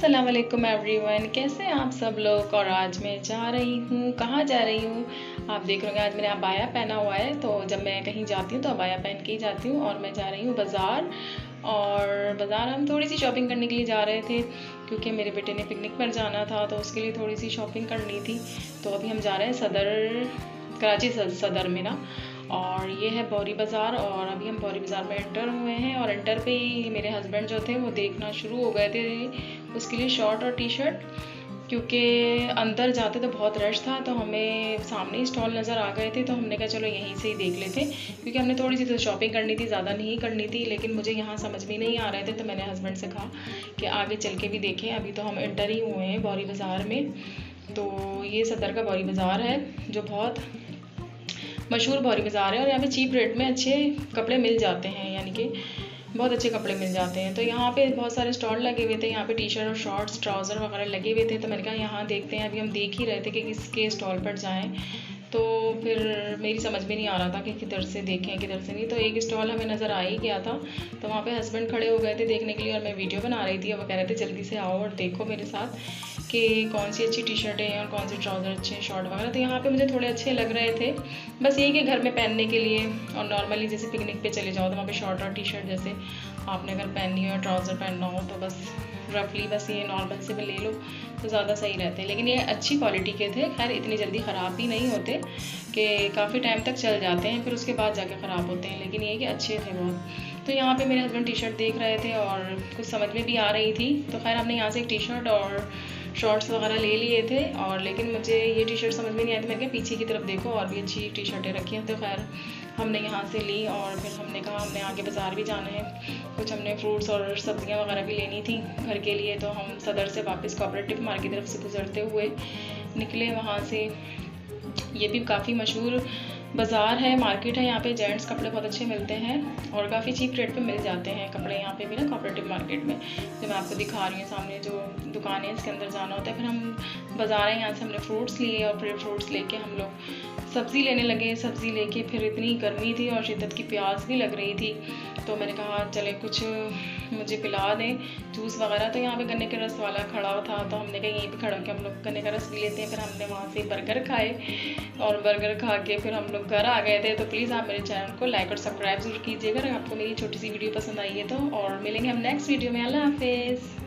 अस्सलाम वालेकुम एवरीवन, कैसे हैं आप सब लोग। और आज मैं जा रही हूँ, कहाँ जा रही हूँ आप देख रहे होंगे। आज मैंने अबाया पहना हुआ है, तो जब मैं कहीं जाती हूँ तो अबाया पहन के ही जाती हूँ। और मैं जा रही हूँ बाज़ार। और बाज़ार हम थोड़ी सी शॉपिंग करने के लिए जा रहे थे, क्योंकि मेरे बेटे ने पिकनिक पर जाना था, तो उसके लिए थोड़ी सी शॉपिंग करनी थी। तो अभी हम जा रहे हैं कराची सदर में ना। और ये है बौरी बाज़ार, और अभी हम बौरी बाज़ार में एंटर हुए हैं। और एंटर पे ही मेरे हस्बैंड जो थे वो देखना शुरू हो गए थे उसके लिए शॉर्ट और टी शर्ट, क्योंकि अंदर जाते तो बहुत रश था, तो हमें सामने ही स्टॉल नज़र आ गए थे। तो हमने कहा चलो यहीं से ही देख लेते, क्योंकि हमने थोड़ी सी तो शॉपिंग करनी थी, ज़्यादा नहीं करनी थी। लेकिन मुझे यहाँ समझ में नहीं आ रहे थे, तो मैंने हस्बैंड से कहा कि आगे चल के भी देखें। अभी तो हम एंटर ही हुए हैं बौरी बाज़ार में। तो ये सदर का बौरी बाज़ार है, जो बहुत मशहूर बौरी बाज़ार है। और यहाँ पे चीप रेट में अच्छे कपड़े मिल जाते हैं, यानी कि बहुत अच्छे कपड़े मिल जाते हैं। तो यहाँ पे बहुत सारे स्टॉल लगे हुए थे, यहाँ पे टी शर्ट और शॉर्ट्स ट्राउज़र वगैरह लगे हुए थे। तो मैंने कहा यहाँ देखते हैं। अभी हम देख ही रहे थे कि किसके स्टॉल पर जाएं, तो फिर मेरी समझ में नहीं आ रहा था कि किधर से देखें किधर से नहीं। तो एक स्टॉल हमें नज़र आ ही गया था, तो वहाँ पे हस्बैंड खड़े हो गए थे देखने के लिए, और मैं वीडियो बना रही थी। और वो कह रहे थे जल्दी से आओ और देखो मेरे साथ कि कौन सी अच्छी टी शर्टें हैं और कौन से ट्राउज़र अच्छे हैं, शॉर्ट वगैरह। तो यहाँ पे मुझे थोड़े अच्छे लग रहे थे, बस यही कि घर में पहनने के लिए। और नॉर्मली जैसे पिकनिक पे चले जाओ तो वहाँ पे शॉर्ट और टी शर्ट जैसे आपने अगर पहननी हो, ट्राउज़र पहनना हो, तो बस रफली बस ये नॉर्मल से भी ले लो तो ज़्यादा सही रहते हैं। लेकिन ये अच्छी क्वालिटी के थे, खैर इतनी जल्दी ख़राब भी नहीं होते, कि काफ़ी टाइम तक चल जाते हैं, फिर उसके बाद जाके ख़राब होते हैं। लेकिन ये कि अच्छे थे बहुत। तो यहाँ पे मेरे हस्बैंड टी शर्ट देख रहे थे और कुछ समझ में भी आ रही थी, तो खैर हमने यहाँ से एक टी शर्ट और शॉर्ट्स वगैरह ले लिए थे। और लेकिन मुझे ये टी शर्ट समझ में नहीं आई, तो मैंने कहा पीछे की तरफ देखो और भी अच्छी टी शर्टें रखी हैं। तो खैर हमने यहाँ से ली, और फिर हमने कहा हमने आगे बाज़ार भी जाना है, कुछ हमने फ्रूट्स और सब्ज़ियाँ वगैरह भी लेनी थी घर के लिए। तो हम सदर से वापस कोऑपरेटिव मार्केट की तरफ से गुजरते हुए निकले वहाँ से। ये भी काफ़ी मशहूर बाज़ार है, मार्केट है। यहाँ पे जेंट्स कपड़े बहुत अच्छे मिलते हैं और काफ़ी चीप रेट पे मिल जाते हैं कपड़े यहाँ पे भी ना, कोऑपरेटिव मार्केट में। जो मैं आपको दिखा रही हूँ सामने जो दुकान है, इसके अंदर जाना होता है। फिर हम बाज़ार है, यहाँ से हमने फ्रूट्स लिए, और फिर फ्रूट्स लेके हम लोग सब्ज़ी लेने लगे। सब्ज़ी लेके फिर इतनी गर्मी थी और शिद्दत की प्यास भी लग रही थी, तो मैंने कहा चले कुछ मुझे पिला दें जूस वगैरह। तो यहाँ पे गन्ने के रस वाला खड़ा था, तो हमने कहा यहीं पे खड़ा होकर हम लोग गन्ने का रस पी लेते हैं। फिर हमने वहाँ से बर्गर खाए, और बर्गर खा के फिर हम लोग घर आ गए थे। तो प्लीज़ आप मेरे चैनल को लाइक और सब्सक्राइब ज़रूर कीजिएगा अगर आपको मेरी छोटी सी वीडियो पसंद आई है तो। और मिलेंगे हम नेक्स्ट वीडियो में। अल्लाह हाफिज़।